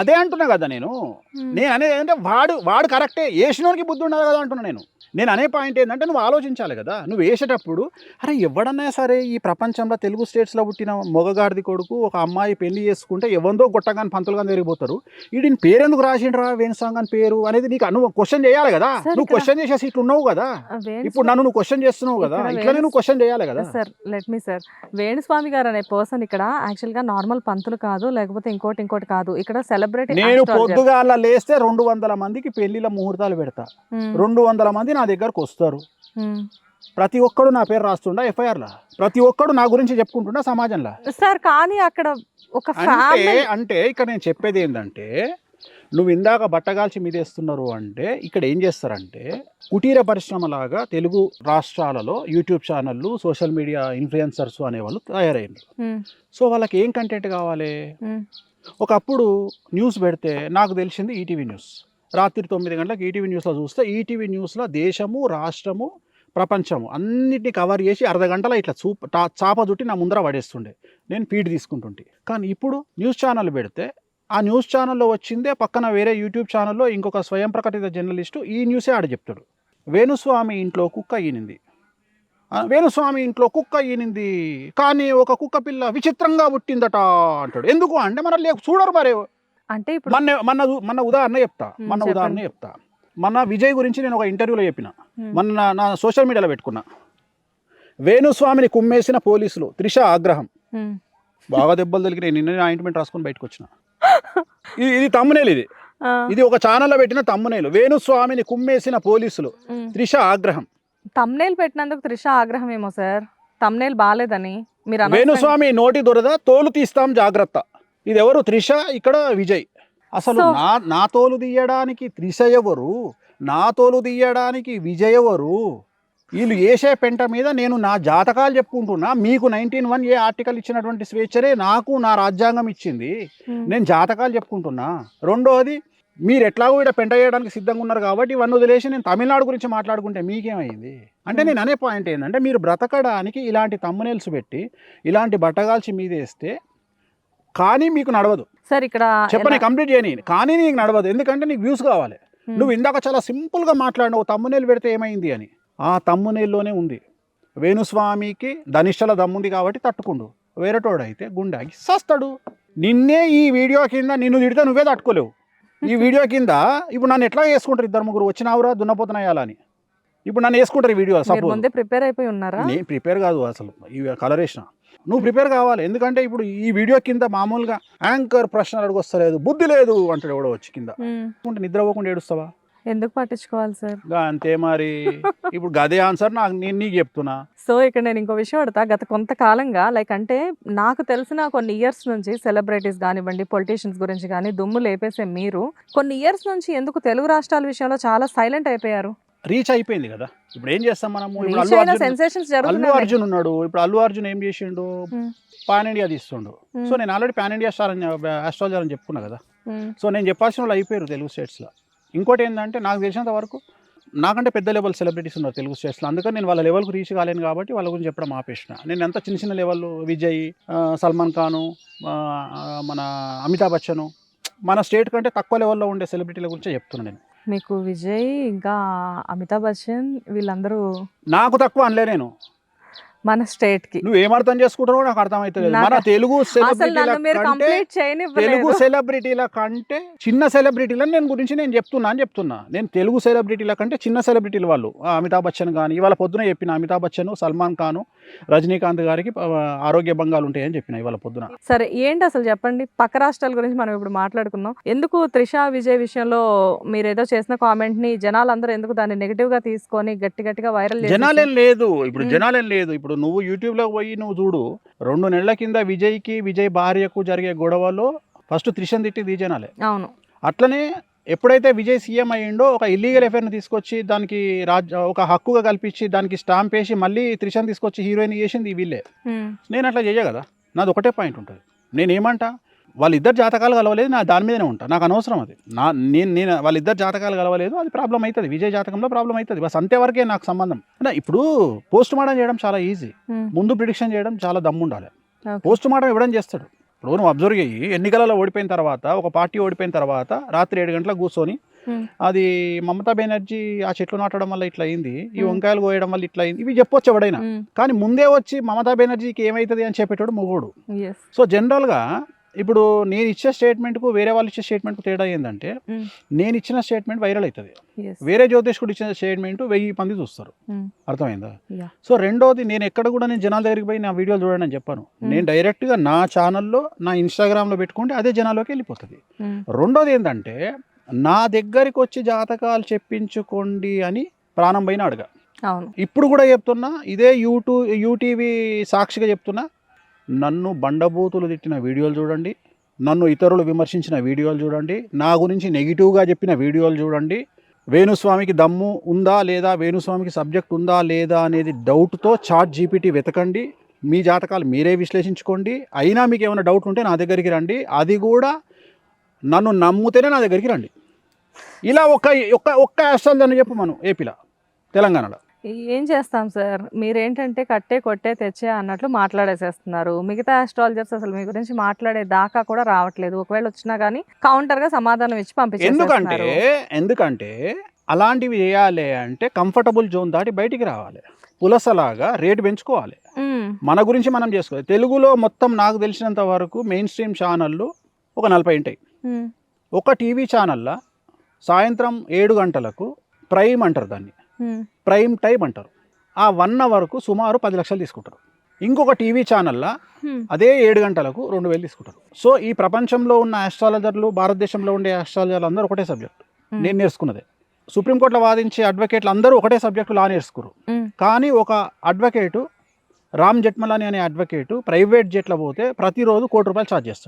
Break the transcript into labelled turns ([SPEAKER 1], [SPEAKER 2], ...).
[SPEAKER 1] అదే అంటున్నా కదా నేను. నేను అనేది ఏంటంటే వాడు కరెక్టే, వేసినోనికి బుద్ధి ఉండదు కదా అంటున్నా నేను. నేను అనే పాయింట్ ఏంటంటే నువ్వు ఆలోచించాలి కదా. నువ్వు వేసేటప్పుడు అరే ఎవడన్నా సరే ఈ ప్రపంచంలో తెలుగు స్టేట్స్లో పుట్టిన మొగగాడిది కొడుకు ఒక అమ్మాయి పెళ్లి చేసుకుంటే ఎవందో గొట్టగాని పంతులుగా తిరిగిపోతారు. వీడిని పేరెందుకు రాసిండ్రా వేణుస్వామి అని పేరు అనేది నీకు నువ్వు క్వశ్చన్ చేయాలి కదా. నువ్వు క్వశ్చన్ చేసేసి ఇట్లా ఉన్నావు కదా, ఇప్పుడు నువ్వు క్వశ్చన్ చేస్తున్నావు కదా, ఇట్లనే నువ్వు క్వశ్చన్ చేయాలి కదా.
[SPEAKER 2] Sir let me sir, Venu Swamy గారు అనే పర్సన్ ఇక్కడ యాక్చువల్ గా నార్మల్ పంతులు కాదు, లేకపోతే ఇంకోటి కాదు, ఇక్కడ సెలబ్రిటీ.
[SPEAKER 1] నేను పొద్దుగాల లేస్తే 200 మందికి పెళ్లిల ముహూర్తాలు పెడతా, 200 మంది నా దగ్గరకు వస్తారు. ప్రతి ఒక్కడు నా పేరు రాస్తుండా ఎఫ్ఐఆర్లా, ప్రతి ఒక్కడు నా గురించి చెప్పుకుంటుండా సమాజంలో
[SPEAKER 2] సార్. కానీ అక్కడ ఒక
[SPEAKER 1] అంటే ఇక్కడ నేను చెప్పేది ఏంటంటే, నువ్వు ఇందాక బట్టగాల్చి మీదేస్తున్నారు అంటే ఇక్కడ ఏం చేస్తారంటే కుటీర పరిశ్రమ లాగా తెలుగు రాష్ట్రాలలో యూట్యూబ్ ఛానళ్ళు, సోషల్ మీడియా ఇన్ఫ్లుయెన్సర్స్ అనేవాళ్ళు తయారైంది. సో వాళ్ళకి ఏం కంటెంట్ కావాలి? ఒకప్పుడు న్యూస్ పెడితే నాకు తెలిసింది ఈటీవీ న్యూస్, రాత్రి 9 గంటలకు ఈటీవీ న్యూస్లో చూస్తే ఈటీవీ న్యూస్లో దేశము, రాష్ట్రము, ప్రపంచము అన్నిటిని కవర్ చేసి అర్ధగంటలో ఇట్లా చాప చుట్టి నా ముందర పడేస్తుండే, నేను ఫీడ్ తీసుకుంటుంటే. కానీ ఇప్పుడు న్యూస్ ఛానల్ పెడితే ఆ న్యూస్ ఛానల్లో వచ్చిందే పక్కన వేరే యూట్యూబ్ ఛానల్లో ఇంకొక స్వయం ప్రకటిత జర్నలిస్టు ఈ న్యూసే ఆడ చెప్తాడు. వేణుస్వామి ఇంట్లో కుక్క ఈనింది, వేణుస్వామి ఇంట్లో కుక్క ఈనింది, కానీ ఒక కుక్క పిల్ల విచిత్రంగా పుట్టిందట అంటాడు. ఎందుకు అంటే మన చూడరు మరి. అంటే ఇప్పుడు మన ఉదాహరణ చెప్తా. మన విజయ్ గురించి నేను ఒక ఇంటర్వ్యూలో చెప్పిన, నా సోషల్ మీడియాలో పెట్టుకున్నా. వేణుస్వామిని కుమ్మేసిన పోలీసులు, త్రిష ఆగ్రహం, బాగా దెబ్బలు తగిలినాయి, నిన్న ఆయింట్మెంట్ రాసుకొని బయటకు వచ్చిన. ఇది తమ్మునేలు, ఇది ఒక ఛానల్లో పెట్టిన తమ్మునేలు. వేణుస్వామిని కుమ్మేసిన పోలీసులు, త్రిష ఆగ్రహం.
[SPEAKER 2] తమ్నేల్ పెట్టినందుకు త్రిష ఆగ్రహం ఏమో సార్, తమ్నేల్ బాలేదని మీరు.
[SPEAKER 1] వేణుస్వామి నోటి దొరద తోలు తీస్తాం జాగ్రత్త. ఇది ఎవరు? త్రిష, ఇక్కడ విజయ్. అసలు నా తోలు తీయడానికి త్రిష ఎవరు, నా తోలు తీయడానికి విజయ్ ఎవరు? వీళ్ళు వేసే పెంట మీద నేను నా జాతకాలు చెప్పుకుంటున్నా. మీకు 19(1) ఆర్టికల్ ఇచ్చినటువంటి స్వేచ్ఛనే నాకు నా రాజ్యాంగం ఇచ్చింది, నేను జాతకాలు చెప్పుకుంటున్నా. రెండోది, మీరు ఎట్లాగో ఇక్కడ పెంట చేయడానికి సిద్ధంగా ఉన్నారు కాబట్టి ఇవన్నీ వదిలేసి నేను తమిళనాడు గురించి మాట్లాడుకుంటే మీకేమైంది? అంటే నేను అనే పాయింట్ ఏంటంటే, మీరు బ్రతకడానికి ఇలాంటి తమ్మునేల్స్ పెట్టి ఇలాంటి బట్టగాల్చి మీదేస్తే కానీ మీకు నడవదు
[SPEAKER 2] సార్. ఇక్కడ
[SPEAKER 1] చెప్పని కంప్లీట్ చేయని, కానీ నీకు నడవదు. ఎందుకంటే నీకు వ్యూస్ కావాలి. నువ్వు ఇందాక చాలా సింపుల్గా మాట్లాడినావు, తమ్మునేలు పెడితే ఏమైంది అని. ఆ తమ్మునేల్లోనే ఉంది, వేణుస్వామికి ధనిష్టల దమ్ముంది కాబట్టి తట్టుకుండు, వేరేటోడు అయితే గుండాకి సస్తాడు. నిన్నే ఈ వీడియో కింద నిన్ను తిడితే నువ్వే తట్టుకోలేవు. ఈ వీడియో కింద ఇప్పుడు నన్ను ఎట్లా వేసుకుంటారు? 2-3 వచ్చినావురా దున్నపోతున్నాయాలని ఇప్పుడు నన్ను వేసుకుంటారు ఈ వీడియో.
[SPEAKER 2] సపోజ్ ప్రిపేర్ అయిపోయి ఉన్నారా?
[SPEAKER 1] నేను ప్రిపేర్ కాదు, అసలు ఈ కలర్ వేసిన. నువ్వు ప్రిపేర్ కావాలి, ఎందుకంటే ఇప్పుడు ఈ వీడియో కింద మామూలుగా యాంకర్ ప్రశ్నలు అడుగొస్తలేదు, బుద్ధి లేదు అంటాడు ఎవడో వచ్చి కింద. నిద్రపోకుండా ఏడుస్తావా?
[SPEAKER 2] ఎందుకు పట్టించుకోవాలి సార్?
[SPEAKER 1] అంతే మరి. ఇప్పుడు గదే ఆన్సర్ నేను నీకు చెప్తున్నా.
[SPEAKER 2] సో ఇక్కడ నేను ఇంకో విషయం అడుగుతా. గత కొంతకాలంగా అంటే నాకు తెలిసిన కొన్ని ఇయర్స్ నుంచి సెలబ్రిటీస్ కానివ్వండి, పొలిటీషియన్స్ గురించి కానీ దుమ్ము లేపేసే మీరు కొన్ని ఇయర్స్ నుంచి ఎందుకు తెలుగు రాష్ట్రాల విషయంలో చాలా సైలెంట్ అయిపోయారు?
[SPEAKER 1] రీచ్ అయిపోయింది కదా, ఇప్పుడు ఏం చేస్తాం మనము? అల్లు అర్జున్ ఉన్నాడు, ఇప్పుడు అల్లు అర్జున్ ఏం చేసిండు? పాన్ ఇండియా తీస్తుండు. సో నేను ఆల్రెడీ పాన్ ఇండియా స్టార్ అని ఆస్ట్రాలజర్ అని చెప్పుకున్నా కదా. సో నేను చెప్పాల్సిన వాళ్ళు అయిపోయారు తెలుగు స్టేట్స్లో. ఇంకోటి ఏంటంటే, నాకు తెలిసినంత వరకు నాకంటే పెద్ద లెవెల్ సెలబ్రిటీస్ ఉన్నారు తెలుగు స్టేట్స్లో, అందుకని నేను వాళ్ళ లెవెల్కు రీచ్ కాలేను కాబట్టి వాళ్ళ గురించి చెప్పడం ఆపేసిన. నేను ఎంత చిన్న లెవెల్, విజయ్, సల్మాన్ ఖాను, మన అమితాబ్ బచ్చను, మన స్టేట్ కంటే తక్కువ లెవెల్లో ఉండే సెలబ్రిటీల గురించే చెప్తున్నాను నేను.
[SPEAKER 2] మీకు విజయ్ ఇంకా అమితాబ్ బచ్చన్ వీళ్ళందరూ
[SPEAKER 1] నాకు తక్కువ అనలే నేను,
[SPEAKER 2] మన స్టేట్ కి.
[SPEAKER 1] నువ్వు ఏమర్థం చేసుకుంటావో నాకు అర్థమైతే. మన తెలుగు సెలబ్రిటీల కంటే చిన్న సెలబ్రిటీలను నేను చెప్తున్నా. నేను తెలుగు సెలబ్రిటీల కంటే చిన్న సెలబ్రిటీలు వాళ్ళు, అమితాబ్ బచ్చన్ కానీ, ఇవాళ పొద్దున చెప్పిన అమితాబ్ బచ్చన్, సల్మాన్ ఖాన్, రజనీకాంత్ గారికి ఆరోగ్య భంగాలు ఉంటాయని చెప్పిన ఇవాళ పొద్దున.
[SPEAKER 2] సరే ఏంటి అసలు చెప్పండి, పక్క రాష్ట్రాల గురించి మనం ఇప్పుడు మాట్లాడుకుందాం. ఎందుకు త్రిష విజయ్ విషయంలో మీరు ఏదో చేసిన కామెంట్ ని జనాలందరూ ఎందుకు దాన్ని నెగిటివ్ గా తీసుకొని గట్టిగా వైరల్?
[SPEAKER 1] జనాలేం లేదు, ఇప్పుడు నువ్వు యూట్యూబ్లో పోయి నువ్వు చూడు, 2 నెలల కింద విజయ్ భార్యకు జరిగే గొడవలో ఫస్ట్ త్రిషను తిట్టింది ఈ జనాలే.
[SPEAKER 2] అవును.
[SPEAKER 1] అట్లనే ఎప్పుడైతే విజయ్ సీఎం అయ్యిండో ఒక ఇల్లీగల్ అఫైర్ని తీసుకొచ్చి దానికి ఒక హక్కుగా కల్పించి దానికి స్టాంప్ వేసి మళ్ళీ త్రిషను తీసుకొచ్చి హీరోయిన్ చేసింది వీళ్ళే. నేను అట్లా చెయ్య కదా, నాది ఒకటే పాయింట్ ఉంటుంది. నేనేమంటా, వాళ్ళిద్దరు జాతకాలు కలవలేదు, నా దాని మీదనే ఉంటా, నాకు అనవసరం అది. నేను వాళ్ళిద్దరు జాతకాలు కలవలేదు, అది ప్రాబ్లం అవుతుంది, విజయ్ జాతకంలో ప్రాబ్లం అవుతుంది, బస్ అంతేవరకే నాకు సంబంధం. ఇప్పుడు పోస్ట్ మార్టం చేయడం చాలా ఈజీ, ముందు ప్రిడిక్షన్ చేయడం చాలా దమ్ము ఉండాలి. పోస్ట్ మార్టం ఇవ్వడం చేస్తాడు, ఇప్పుడు నువ్వు అబ్జర్వ్ చెయ్యి, ఎన్నికలలో ఓడిపోయిన తర్వాత ఒక పార్టీ ఓడిపోయిన తర్వాత రాత్రి 7 గంటలకు కూర్చొని అది మమతా బెనర్జీ ఆ చెట్లు నాటడం వల్ల ఇట్లా అయింది, ఈ వంకాయలు కోయడం వల్ల ఇట్లా అయింది, ఇవి చెప్పొచ్చు ఎవడైనా. కానీ ముందే వచ్చి మమతా బెనర్జీకి ఏమవుతుంది అని చెప్పేటోడు మొగోడు. సో జనరల్గా ఇప్పుడు నేను ఇచ్చే స్టేట్మెంట్కు వేరే వాళ్ళు ఇచ్చే స్టేట్మెంట్కు తేడా ఏంటంటే, నేను ఇచ్చిన స్టేట్మెంట్ వైరల్ అవుతుంది, వేరే జ్యోతిష్కుడు ఇచ్చిన స్టేట్మెంట్ 1000 మంది చూస్తారు. అర్థమైందా? సో రెండోది, నేను ఎక్కడ కూడా నేను జనాల దగ్గరికి పోయి నా వీడియోలు చూడండి అని చెప్పాను. నేను డైరెక్ట్గా నా ఛానల్లో నా ఇన్స్టాగ్రామ్లో పెట్టుకుంటే అదే జనాల్లోకి వెళ్ళిపోతుంది. రెండోది ఏంటంటే, నా దగ్గరికి వచ్చి జాతకాలు చెప్పించుకోండి అని ప్రాణం పైన అడగా. ఇప్పుడు కూడా చెప్తున్నా, ఇదే యూటీవీ సాక్షిగా చెప్తున్నా, నన్ను బండబూతులు తిట్టిన వీడియోలు చూడండి, నన్ను ఇతరులు విమర్శించిన వీడియోలు చూడండి, నా గురించి నెగిటివ్గా చెప్పిన వీడియోలు చూడండి. వేణుస్వామికి దమ్ము ఉందా లేదా, వేణుస్వామికి సబ్జెక్ట్ ఉందా లేదా అనేది డౌట్తో చాట్ జీపీటీ వెతకండి, మీ జాతకాలు మీరే విశ్లేషించుకోండి. అయినా మీకు ఏమైనా డౌట్ ఉంటే నా దగ్గరికి రండి, అది కూడా నన్ను నమ్ముతేనే నా దగ్గరికి రండి. ఇలా ఒక్క ఆస్ట్రాలజర్ని చెప్పు మనం ఏపీలో, తెలంగాణలో.
[SPEAKER 2] ఏం చేస్తాం సార్, మీరేంటంటే కట్టే కొట్టే తెచ్చే అన్నట్లు మాట్లాడేసేస్తున్నారు. మిగతా ఆస్ట్రాలజర్స్ అసలు మీ గురించి మాట్లాడే దాకా కూడా రావట్లేదు. ఒకవేళ వచ్చినా కానీ కౌంటర్గా సమాధానం ఇచ్చి పంపించేస్తున్నారు.
[SPEAKER 1] ఎందుకంటే అలాంటివి చేయాలి అంటే కంఫర్టబుల్ జోన్ దాటి బయటికి రావాలి, పులసలాగా రేటు పెంచుకోవాలి, మన గురించి మనం చేసుకోవాలి. తెలుగులో మొత్తం నాకు తెలిసినంత వరకు మెయిన్ స్ట్రీమ్ ఛానళ్ళు ఒక 40 ఉంటాయి. ఒక టీవీ ఛానల్లో సాయంత్రం 7 గంటలకు ప్రైమ్ అంటారు, దాన్ని ప్రైమ్ టైం అంటారు. ఆ 1 అవర్కు సుమారు 10 లక్షలు తీసుకుంటారు. ఇంకొక టీవీ ఛానల్లో అదే 7 గంటలకు 2000 తీసుకుంటారు. సో ఈ ప్రపంచంలో ఉన్న ఆస్ట్రాలజర్లు, భారతదేశంలో ఉండే ఆస్ట్రాలజర్లు అందరూ ఒకటే సబ్జెక్ట్. నేను నేర్చుకున్నదే. సుప్రీంకోర్టులో వాదించే అడ్వకేట్లు అందరూ ఒకటే సబ్జెక్టు లా నేర్చుకున్నారు. కానీ ఒక అడ్వకేటు, రామ్ జెట్మలాని అనే అడ్వకేటు ప్రైవేట్ జెట్లో పోతే ప్రతిరోజు ₹1 కోటి ఛార్జ్ చేస్తాడు.